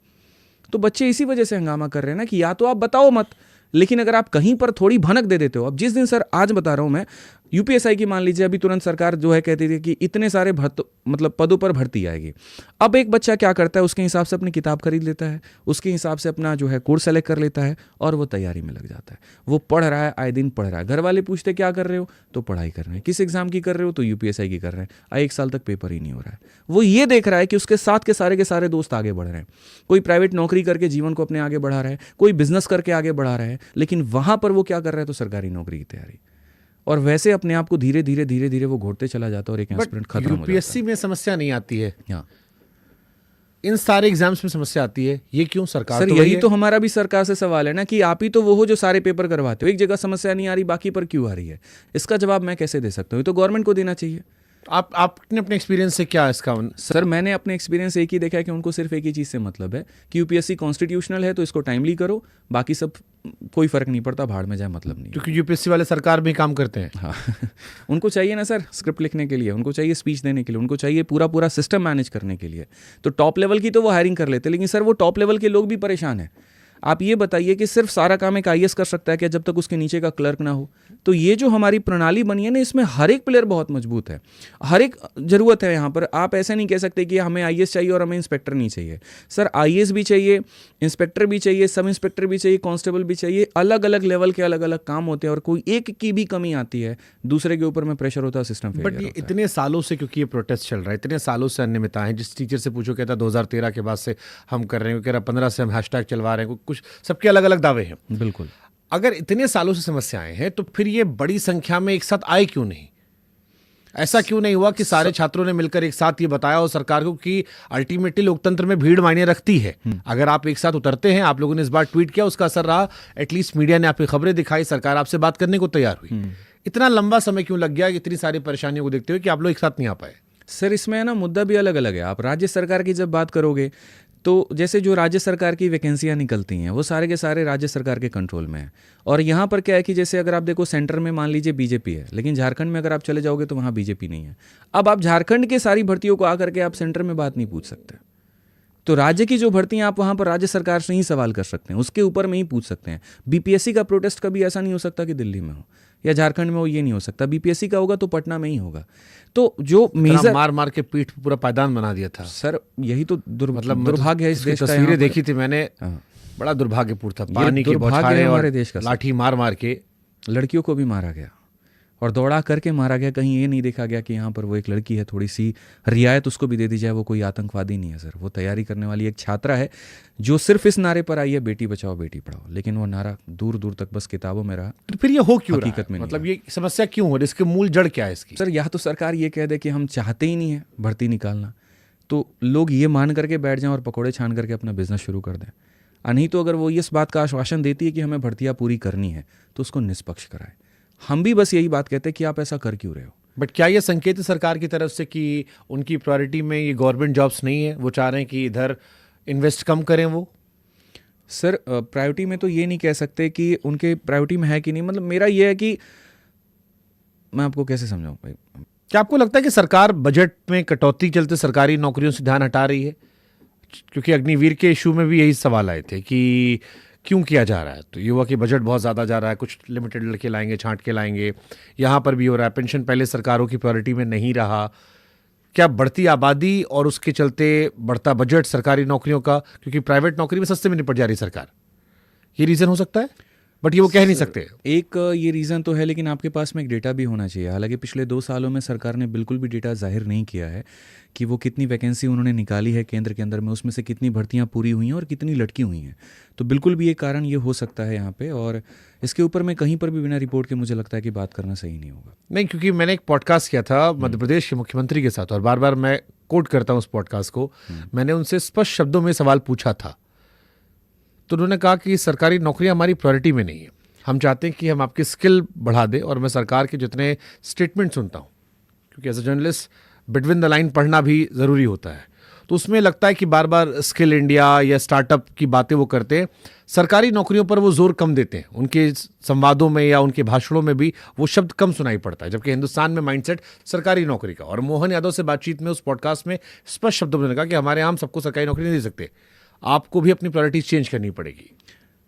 तो बच्चे इसी वजह से हंगामा कर रहे हैं ना कि या तो आप बताओ मत, लेकिन अगर आप कहीं पर थोड़ी भनक दे देते हो। अब जिस दिन, सर आज बता रहा हूं मैं, यूपीएसआई की मान लीजिए, अभी तुरंत सरकार जो है कहती थी कि इतने सारे मतलब पदों पर भर्ती आएगी। अब एक बच्चा क्या करता है, उसके हिसाब से अपनी किताब खरीद लेता है, उसके हिसाब से अपना जो है कोर्स सेलेक्ट कर लेता है, और वो तैयारी में लग जाता है। वो पढ़ रहा है, आए दिन पढ़ रहा है। घर वाले पूछते क्या कर रहे हो, तो पढ़ाई कर रहे हैं। किस एग्जाम की कर रहे हो, तो यूपीएसआई की कर रहे हैं। 1 साल तक पेपर ही नहीं हो रहा है। वो ये देख रहा है कि उसके साथ के सारे दोस्त आगे बढ़ रहे हैं। कोई प्राइवेट नौकरी करके जीवन को अपने आगे बढ़ा रहा है, कोई बिजनेस करके आगे बढ़ा रहा है, लेकिन वहां पर वो क्या कर रहा है, तो सरकारी नौकरी की तैयारी। और वैसे अपने आप को धीरे धीरे वो घोटते चला जाता है, और एक एस्पिरेंट खत्म हो जाता है। यूपीएससी में समस्या नहीं आती है, हाँ, इन सारे एग्जाम्स में समस्या आती है, ये क्यों? सरकार सर तो यही तो हमारा भी सरकार से सवाल है ना कि आप ही तो वो हो जो सारे पेपर करवाते हो, एक जगह समस्या नहीं आ रही, बाकी पर क्यों आ रही है? इसका जवाब मैं कैसे दे सकता हूँ? ये तो गवर्नमेंट को देना चाहिए। आपने अपने एक्सपीरियंस से क्या इसका सर मैंने अपने एक्सपीरियंस एक ही देखा है कि उनको सिर्फ एक ही चीज़ से मतलब है कि यूपीएससी कॉन्स्टिट्यूशनल है तो इसको टाइमली करो, बाकी सब कोई फर्क नहीं पड़ता, भाड़ में जाए, मतलब नहीं। क्योंकि यूपीएससी वाले सरकार में काम करते हैं। हाँ उनको चाहिए ना सर स्क्रिप्ट लिखने के लिए, उनको चाहिए स्पीच देने के लिए, उनको चाहिए पूरा सिस्टम मैनेज करने के लिए। तो टॉप लेवल की तो वो हायरिंग कर लेते, लेकिन सर वो टॉप लेवल के लोग भी परेशान हैं। आप ये बताइए कि सिर्फ सारा काम एक आईएएस कर सकता है क्या जब तक उसके नीचे का क्लर्क ना हो? तो ये जो हमारी प्रणाली बनी है ना, इसमें हर एक प्लेयर बहुत मजबूत है, हर एक जरूरत है यहाँ पर। आप ऐसे नहीं कह सकते कि हमें आईएएस चाहिए और हमें इंस्पेक्टर नहीं चाहिए। सर आईएएस भी चाहिए, इंस्पेक्टर भी चाहिए, सब इंस्पेक्टर भी चाहिए, कांस्टेबल भी चाहिए। अलग अलग लेवल के अलग अलग काम होते हैं, और कोई एक की भी कमी आती है, दूसरे के ऊपर में प्रेशर होता है, सिस्टम फेलियर बट ये इतने सालों से, क्योंकि ये प्रोटेस्ट चल रहा है, इतने सालों से अनियमितता है। जिस टीचर से पूछो कहता 2013 के बाद से हम कर रहे हैं, कह रहा 15 से हम हैशटैग चलवा रहे हैं, कुछ सबके अलग अलग दावे हैं। बिल्कुल। अगर इतने सालों से समस्याएं हैं तो फिर ये बड़ी संख्या में एक साथ आए क्यों नहीं? ऐसा क्यों नहीं हुआ कि सारे छात्रों ने मिलकर एक साथ ये बताया और सरकार को कि अल्टीमेटली लोकतंत्र में भीड़ मायने रखती है। अगर आप एक साथ उतरते हैं, आप लोगों ने इस बार ट्वीट किया, उसका असर रहा, एटलीस्ट मीडिया ने आपकी खबरें दिखाई, सरकार आपसे बात करने को तैयार हुई। इतना लंबा समय क्यों लग गया इतनी सारी परेशानियों को देखते हुए कि आप लोग एक साथ नहीं आ पाए? सर इसमें है ना मुद्दा भी अलग अलग है। आप राज्य सरकार की जब बात करोगे तो जैसे जो राज्य सरकार की वैकेंसियां निकलती हैं वो सारे के सारे राज्य सरकार के कंट्रोल में है। और यहाँ पर क्या है कि जैसे अगर आप देखो सेंटर में मान लीजिए बीजेपी है, लेकिन झारखंड में अगर आप चले जाओगे तो वहाँ बीजेपी नहीं है। अब आप झारखंड के सारी भर्तियों को आकर के आप सेंटर में बात नहीं पूछ सकते। तो राज्य की जो भर्ती हैं आप वहाँ पर राज्य सरकार से ही सवाल कर सकते हैं, उसके ऊपर में ही पूछ सकते हैं। बीपीएससी का प्रोटेस्ट कभी ऐसा नहीं हो सकता कि दिल्ली में हो या झारखंड में हो, ये नहीं हो सकता। बीपीएससी का होगा तो पटना में ही होगा। तो जो मेजर मार मार के पीठ पूरा पायदान बना दिया था। सर यही तो दुर्भाग्य है इस देश का। तस्वीरें देखी थी मैंने, बड़ा दुर्भाग्यपूर्ण था। पानी के बौछारें और देश का लाठी मार मार के लड़कियों को भी मारा गया और दौड़ा करके मारा गया। कहीं ये नहीं देखा गया कि यहाँ पर वो एक लड़की है, थोड़ी सी रियायत उसको भी दे दी जाए, वो कोई आतंकवादी नहीं है। सर वो तैयारी करने वाली एक छात्रा है जो सिर्फ इस नारे पर आई है बेटी बचाओ बेटी पढ़ाओ, लेकिन वो नारा दूर दूर तक बस किताबों में रहा। तो फिर ये हो क्यों हकीकत में मतलब ये समस्या क्यों हो? इसके मूल जड़ क्या है इसकी? सर या तो सरकार ये कह दे कि हम चाहते ही नहीं है भर्ती निकालना, तो लोग ये मान करके बैठ जाएं और पकौड़े छान करके अपना बिजनेस शुरू कर दें। नहीं तो अगर वो इस बात का आश्वासन देती है कि हमें भर्तियाँ पूरी करनी है तो उसको निष्पक्ष कराए। हम भी बस यही बात कहते हैं कि आप ऐसा कर क्यों रहे हो। बट क्या ये संकेत है सरकार की तरफ से कि उनकी प्रायोरिटी में ये गवर्नमेंट जॉब्स नहीं है, वो चाह रहे हैं कि इधर इन्वेस्ट कम करें? वो सर प्रायोरिटी में तो ये नहीं कह सकते कि उनके प्रायोरिटी में है कि नहीं, मतलब मेरा ये है कि मैं आपको कैसे समझाऊं भाई। क्या आपको लगता है कि सरकार बजट में कटौती के चलते सरकारी नौकरियों से ध्यान हटा रही है? क्योंकि अग्निवीर के इशू में भी यही सवाल आए थे कि क्यों किया जा रहा है, तो युवा की बजट बहुत ज़्यादा जा रहा है, कुछ लिमिटेड लड़के लाएंगे, छांट के लाएंगे, यहाँ पर भी हो रहा है, पेंशन पहले सरकारों की प्रायोरिटी में नहीं रहा। क्या बढ़ती आबादी और उसके चलते बढ़ता बजट सरकारी नौकरियों का, क्योंकि प्राइवेट नौकरी में सस्ते में निपट जा रही सरकार, ये रीज़न हो सकता है? बट ये वो कह नहीं सकते। एक ये रीज़न तो है, लेकिन आपके पास में एक डेटा भी होना चाहिए। हालांकि पिछले 2 सालों में सरकार ने बिल्कुल भी डेटा जाहिर नहीं किया है कि वो कितनी वैकेंसी उन्होंने निकाली है केंद्र के अंदर में, उसमें से कितनी भर्तियां पूरी हुई हैं और कितनी लटकी हुई हैं। तो बिल्कुल भी एक कारण ये हो सकता है यहाँ पे, और इसके ऊपर मैं कहीं पर भी बिना रिपोर्ट के मुझे लगता है कि बात करना सही नहीं होगा। नहीं, क्योंकि मैंने एक पॉडकास्ट किया था मध्य प्रदेश के मुख्यमंत्री के साथ, और बार बार मैं कोट करता हूँ उस पॉडकास्ट को। मैंने उनसे स्पष्ट शब्दों में सवाल पूछा था, तो उन्होंने कहा कि सरकारी नौकरियां हमारी प्रायोरिटी में नहीं है, हम चाहते हैं कि हम आपकी स्किल बढ़ा दें। और मैं सरकार के जितने स्टेटमेंट सुनता हूँ, क्योंकि as a journalist between the line पढ़ना भी ज़रूरी होता है, तो उसमें लगता है कि बार बार स्किल इंडिया या स्टार्टअप की बातें वो करते हैं, सरकारी नौकरियों पर वो जोर कम देते हैं। उनके संवादों में या उनके भाषणों में भी वो शब्द कम सुनाई पड़ता है, जबकि हिंदुस्तान में माइंडसेट सरकारी नौकरी का। और मोहन यादव से बातचीत में उस पॉडकास्ट में स्पष्ट शब्दों में कहा कि हमारे यहाँ हम सबको सरकारी नौकरी नहीं दे सकते, आपको भी अपनी प्रायोरिटीज चेंज करनी पड़ेगी।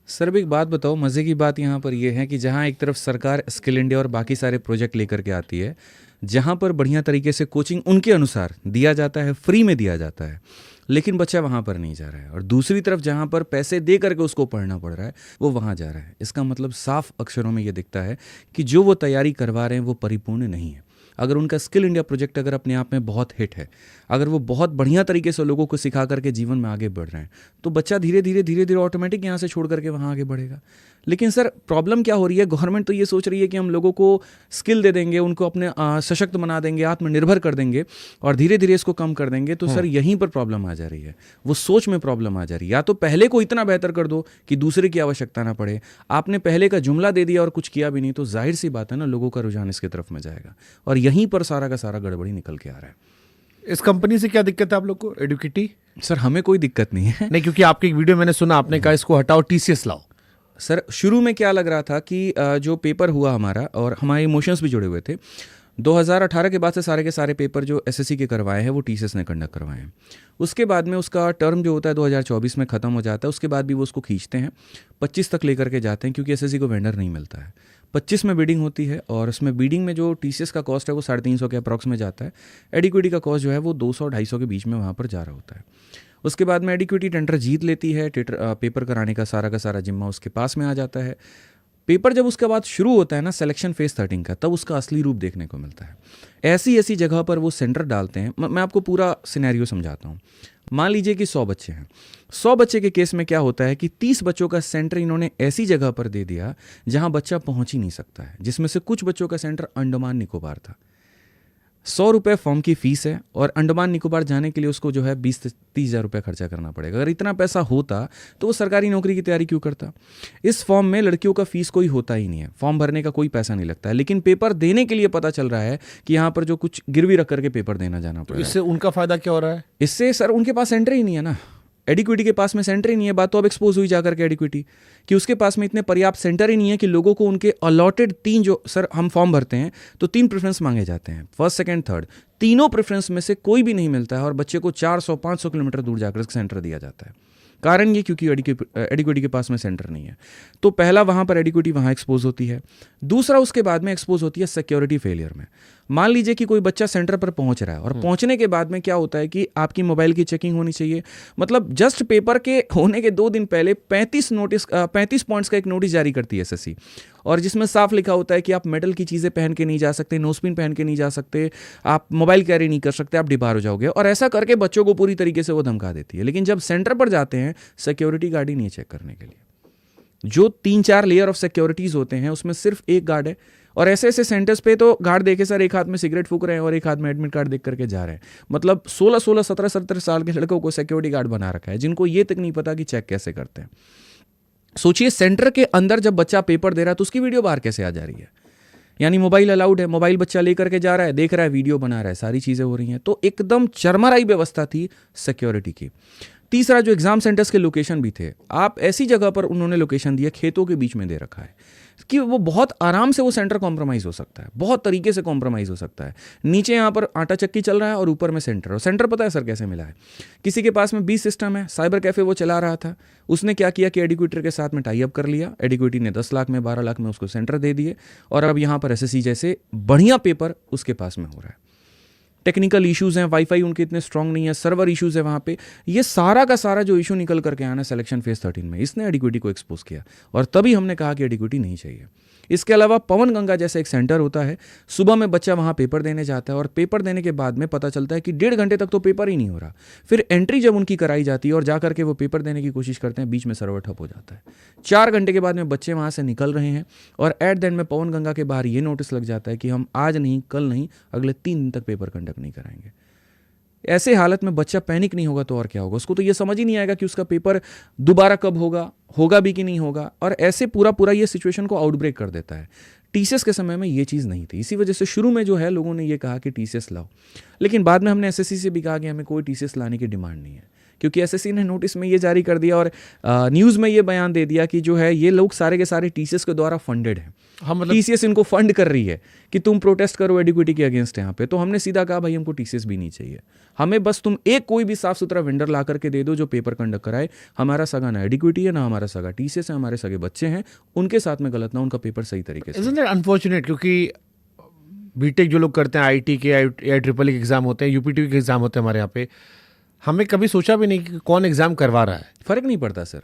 सर अब एक बात बताओ, मज़े की बात यहाँ पर यह है कि जहाँ एक तरफ सरकार स्किल इंडिया और बाकी सारे प्रोजेक्ट लेकर के आती है, जहाँ पर बढ़िया तरीके से कोचिंग उनके अनुसार दिया जाता है, फ्री में दिया जाता है, लेकिन बच्चा वहाँ पर नहीं जा रहा है। और दूसरी तरफ जहाँ पर पैसे दे करके उसको पढ़ना पड़ रहा है, वो वहाँ जा रहा है। इसका मतलब साफ अक्षरों में ये दिखता है कि जो वो तैयारी करवा रहे हैं वो परिपूर्ण नहीं है। अगर उनका स्किल इंडिया प्रोजेक्ट अगर अपने आप में बहुत हिट है, अगर वो बहुत बढ़िया तरीके से लोगों को सिखा करके जीवन में आगे बढ़ रहे हैं, तो बच्चा धीरे धीरे ऑटोमेटिक यहाँ से छोड़ करके वहाँ आगे बढ़ेगा। लेकिन सर प्रॉब्लम क्या हो रही है, गवर्नमेंट तो ये सोच रही है कि हम लोगों को स्किल दे देंगे, उनको अपने सशक्त बना देंगे, आत्मनिर्भर कर देंगे और धीरे धीरे इसको कम कर देंगे। तो सर यहीं पर प्रॉब्लम आ जा रही है, वो सोच में प्रॉब्लम आ जा रही है। या तो पहले को इतना बेहतर कर दो कि दूसरे की आवश्यकता ना पड़े। आपने पहले का जुमला दे दिया और कुछ किया भी नहीं, तो जाहिर सी बात है ना, लोगों का रुझान इसकी तरफ में जाएगा और यहीं पर सारा का सारा गड़बड़ी निकल के आ रहा है। इस कंपनी से क्या दिक्कत है आप लोग को, एडुकेटी? सर हमें कोई दिक्कत नहीं है। नहीं, क्योंकि आपकी एक वीडियो मैंने सुना, आपने कहा इसको हटाओ, टीसीएस लाओ। सर शुरू में क्या लग रहा था कि जो पेपर हुआ हमारा, और हमारे इमोशंस भी जुड़े हुए थे, 2018 के बाद से सारे के सारे पेपर जो एसएससी के करवाए हैं वो टीसीएस ने कंडक्ट करवाए हैं। उसके बाद में उसका टर्म जो होता है 2024 में ख़त्म हो जाता है, उसके बाद भी वो उसको खींचते हैं, 25 तक लेकर के जाते हैं, क्योंकि एसएससी को वेंडर नहीं मिलता है। 25 में बिडिंग होती है और उसमें बिडिंग में जो टीसीएस का कॉस्ट है वो 350 के अप्रॉक्स में जाता है। एडिक्विटी का कॉस्ट जो है वो 200-250 के बीच में वहाँ पर जा रहा होता है। उसके बाद में एडिक्विटी टेंडर जीत लेती है, पेपर कराने का सारा जिम्मा उसके पास में आ जाता है। पेपर जब उसके बाद शुरू होता है ना, सिलेक्शन फेज 13 का, तब उसका असली रूप देखने को मिलता है। ऐसी जगह पर वो सेंटर डालते हैं। मैं आपको पूरा सिनेरियो समझाता हूँ। मान लीजिए कि 100 बच्चे हैं। 100 बच्चे के केस में क्या होता है कि 30 बच्चों का सेंटर इन्होंने ऐसी जगह पर दे दिया जहां बच्चा पहुंच ही नहीं सकता है, जिसमें से कुछ बच्चों का सेंटर अंडमान निकोबार था। 100 रुपये फॉर्म की फीस है और अंडमान निकोबार जाने के लिए उसको जो है 20-30 हज़ार रुपये खर्चा करना पड़ेगा। अगर इतना पैसा होता तो वो सरकारी नौकरी की तैयारी क्यों करता। इस फॉर्म में लड़कियों का फीस कोई होता ही नहीं है, फॉर्म भरने का कोई पैसा नहीं लगता है, लेकिन पेपर देने के लिए पता चल रहा है कि यहाँ पर जो कुछ गिरवी रख करके पेपर देना जाना पड़ेगा। इससे उनका फायदा क्या हो रहा है? इससे सर उनके पास सेंटर ही नहीं है ना, एडिक्विटी के पास में सेंटर ही नहीं है। बात तो अब एक्सपोज हुई जाकर के एडिक्विटी कि उसके पास में इतने पर्याप्त सेंटर ही नहीं है कि लोगों को उनके अलॉटेड 3, जो सर हम फॉर्म भरते हैं तो 3 प्रेफरेंस मांगे जाते हैं, फर्स्ट सेकंड थर्ड, तीनों प्रेफरेंस में से कोई भी नहीं मिलता है और बच्चे को 400-500 किलोमीटर दूर जाकर सेंटर दिया जाता है। कारण ये क्योंकि एडिक्विटी के पास में सेंटर नहीं है। तो पहला वहाँ पर एडिक्विटी वहाँ एक्सपोज होती है। दूसरा उसके बाद में एक्सपोज होती है सिक्योरिटी फेलियर में। मान लीजिए कि कोई बच्चा सेंटर पर पहुंच रहा है और पहुंचने के बाद में क्या होता है कि आपकी मोबाइल की चेकिंग होनी चाहिए। मतलब जस्ट पेपर के होने के 2 दिन पहले 35 पॉइंट्स का एक नोटिस जारी करती है एसएससी, और जिसमें साफ लिखा होता है कि आप मेटल की चीज़ें पहन के नहीं जा सकते, नोस्पिन पहन के नहीं जा सकते, आप मोबाइल कैरी नहीं कर सकते, आप डिबार हो जाओगे। और ऐसा करके बच्चों को पूरी तरीके से वो धमका देती है। लेकिन जब सेंटर पर जाते हैं सिक्योरिटी गार्ड ही नहीं है चेक करने के लिए। जो 3-4 लेयर ऑफ सिक्योरिटीज होते हैं उसमें सिर्फ एक गार्ड है, और ऐसे सेंटर्स पे तो गार्ड देखे सर एक हाथ में सिगरेट फूक रहे हैं और एक हाथ में एडमिट कार्ड देख करके जा रहे हैं। मतलब 16, 17 साल के लड़कों को सिक्योरिटी गार्ड बना रखा है, जिनको ये तक नहीं पता कि चेक कैसे करते हैं। सोचिए सेंटर के अंदर जब बच्चा पेपर दे रहा है तो उसकी वीडियो बाहर कैसे आ जा रही है। यानी मोबाइल अलाउड है, मोबाइल बच्चा लेकर के जा रहा है, देख रहा है, वीडियो बना रहा है, सारी चीज़ें हो रही हैं। तो एकदम चरमराई व्यवस्था थी सिक्योरिटी की। तीसरा जो एग्जाम सेंटर्स के लोकेशन भी थे, आप ऐसी जगह पर उन्होंने लोकेशन दिया, खेतों के बीच में दे रखा है कि वो बहुत आराम से वो सेंटर कॉम्प्रोमाइज़ हो सकता है, बहुत तरीके से कॉम्प्रोमाइज़ हो सकता है। नीचे यहाँ पर आटा चक्की चल रहा है और ऊपर में सेंटर, और सेंटर पता है सर कैसे मिला है? किसी के पास में 20 सिस्टम है, साइबर कैफ़े वो चला रहा था, उसने क्या किया कि एडिक्विटर के साथ में टाई अप कर लिया, एडिक्विटी ने 10 लाख में 12 लाख में उसको सेंटर दे दिए, और अब यहाँ पर एसएससी जैसे बढ़िया पेपर उसके पास में हो रहा है। टेक्निकल इश्यूज़ हैं, वाईफाई उनके इतने स्ट्रांग नहीं है, सर्वर इश्यूज़ है वहाँ पे, ये सारा का सारा जो इशू निकल करके आना सिलेक्शन फेज 13 में, इसने एडिक्विटी को एक्सपोज किया, और तभी हमने कहा कि एडिक्विटी नहीं चाहिए। इसके अलावा पवन गंगा जैसा एक सेंटर होता है, सुबह में बच्चा वहाँ पेपर देने जाता है, और पेपर देने के बाद में पता चलता है कि 1.5 घंटे तक तो पेपर ही नहीं हो रहा। फिर एंट्री जब उनकी कराई जाती है और जा करके वो पेपर देने की कोशिश करते हैं, बीच में सर्वर ठप हो जाता है। 4 घंटे के बाद में बच्चे वहाँ से निकल रहे हैं, और एट द एंड में पवन गंगा के बाहर ये नोटिस लग जाता है कि हम आज नहीं, कल नहीं, अगले 3 दिन तक पेपर कंडक्ट नहीं कराएंगे। ऐसे हालत में बच्चा पैनिक नहीं होगा तो और क्या होगा? उसको तो ये समझ ही नहीं आएगा कि उसका पेपर दोबारा कब होगा भी कि नहीं होगा, और ऐसे पूरा ये सिचुएशन को आउटब्रेक कर देता है। टीसीएस के समय में ये चीज़ नहीं थी, इसी वजह से शुरू में जो है लोगों ने ये कहा कि टीसीएस लाओ, लेकिन बाद में हमने एसएससी से भी कहा कि हमें कोई टीसीएस लाने की डिमांड नहीं है, क्योंकि एसएससी ने नोटिस में ये जारी कर दिया और न्यूज़ में ये बयान दे दिया कि जो है ये लोग सारे के सारे टीसीएस के द्वारा फंडेड हैं। हाँ, मतलब टीसीएस इनको फंड कर रही है कि तुम प्रोटेस्ट करो एडिक्विटी के अगेंस्ट यहाँ पे। तो हमने सीधा कहा भाई हमको टीसीएस भी नहीं चाहिए, हमें बस तुम एक कोई भी साफ सुथरा वेंडर ला करके दे दो जो पेपर कंडक्ट कराए। हमारा सगा ना एडिक्विटी है, ना हमारा सगा टीसीएस है, हमारे सगे बच्चे हैं, उनके साथ में गलत ना, उनका पेपर सही तरीके से। Isn't that unfortunate? क्योंकि बीटेक जो लोग करते हैं, आईटी के IEEE के एग्जाम होते हैं, यूपीटी के एग्जाम होते हैं हमारे यहाँ पे, हमें कभी सोचा भी नहीं कि कौन एग्जाम करवा रहा है। फर्क नहीं पड़ता सर,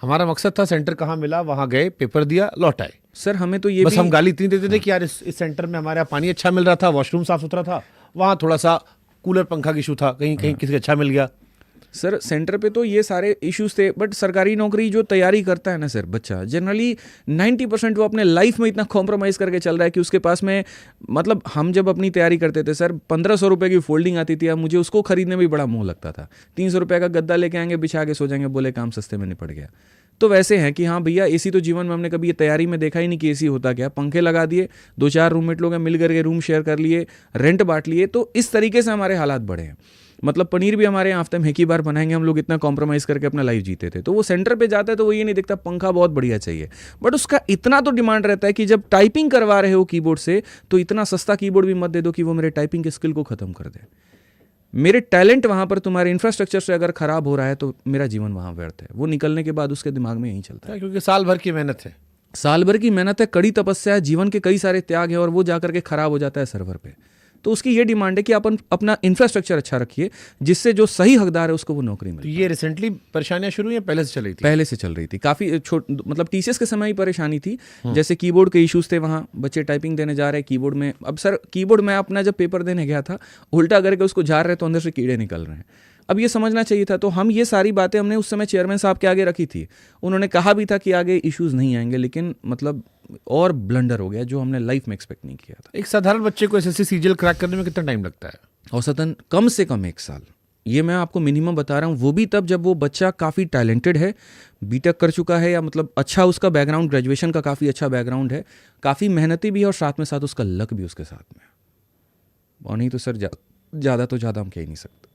हमारा मकसद था सेंटर कहाँ मिला, वहाँ गए, पेपर दिया, लौट आए। सर हमें तो ये बस भी हम गाली इतनी देते थे कि यार इस सेंटर में हमारे यहाँ पानी अच्छा मिल रहा था, वॉशरूम साफ सुथरा था, वहाँ थोड़ा सा कूलर पंखा की इशू था, कहीं कहीं किसी अच्छा मिल गया। सर सेंटर पे तो ये सारे इश्यूज थे, बट सरकारी नौकरी जो तैयारी करता है ना सर बच्चा, जनरली 90% वो अपने लाइफ में इतना कॉम्प्रोमाइज़ करके चल रहा है कि उसके पास में, मतलब हम जब अपनी तैयारी करते थे सर, 1500 रुपये की फोल्डिंग आती थी, अब मुझे उसको खरीदने में भी बड़ा मुंह लगता था। 300 रुपये का गद्दा लेके आएंगे, बिछा के सो जाएंगे, बोले काम सस्ते में निपट गया। तो वैसे हैं कि हाँ भैया एसी तो जीवन में हमने कभी ये तैयारी में देखा ही नहीं कि एसी होता क्या। पंखे लगा दिए, 2-4 रूममेट लोग हैं, मिल करके रूम शेयर कर लिए, रेंट बांट लिए, तो इस तरीके से हमारे हालात बढ़े हैं। मतलब पनीर भी हमारे यहाँ हफ्ते में एक ही बार बनाएंगे, हम लोग इतना कॉम्प्रोमाइज़ करके अपना लाइफ जीते थे। तो वो सेंटर पे जाता है तो वो ये नहीं दिखता पंखा बहुत बढ़िया चाहिए, बट उसका इतना तो डिमांड रहता है कि जब टाइपिंग करवा रहे हो कीबोर्ड से तो इतना सस्ता कीबोर्ड भी मत दे दो कि वो मेरे टाइपिंग के स्किल को खत्म कर दे। मेरे टैलेंट वहाँ पर तुम्हारे इंफ्रास्ट्रक्चर से अगर खराब हो रहा है तो मेरा जीवन वहाँ व्यर्थ है। वो निकलने के बाद उसके दिमाग में यही चलता है, क्योंकि साल भर की मेहनत है, साल भर की मेहनत है, कड़ी तपस्या है, जीवन के कई सारे त्याग है, और वो जाकर के खराब हो जाता है सर्वर पे। तो उसकी ये डिमांड है कि अपन अपना इंफ्रास्ट्रक्चर अच्छा रखिए, जिससे जो सही हकदार है उसको वो नौकरी तो मिले। ये रिसेंटली परेशानियां शुरू या पहले से चल रही थी? पहले से चल रही थी, काफ़ी मतलब टीसीएस के समय ही परेशानी थी। जैसे कीबोर्ड के इश्यूज थे, वहाँ बच्चे टाइपिंग देने जा रहे हैं कीबोर्ड में। अब सर कीबोर्ड में अपना जब पेपर देने गया था, उल्टा करके उसको झाड़ रहे तो अंदर से कीड़े निकल रहे हैं। अब ये समझना चाहिए था। तो हम ये सारी बातें हमने उस समय चेयरमैन साहब के आगे रखी थी। उन्होंने कहा भी था कि आगे इश्यूज नहीं आएंगे, लेकिन मतलब और ब्लंडर हो गया जो हमने लाइफ में एक्सपेक्ट नहीं किया था। एक साधारण बच्चे को एसएससी सीजीएल क्रैक करने में कितना टाइम लगता है? औसतन कम से कम 1 साल। ये मैं आपको मिनिमम बता रहा हूँ, वो भी तब जब वो बच्चा काफ़ी टैलेंटेड है, बीटेक कर चुका है, या मतलब अच्छा उसका बैकग्राउंड, ग्रेजुएशन का काफ़ी अच्छा बैकग्राउंड है, काफ़ी मेहनती भी है, और साथ में साथ उसका लक भी उसके साथ में। और नहीं तो सर ज़्यादा तो ज़्यादा हम कह ही नहीं सकते।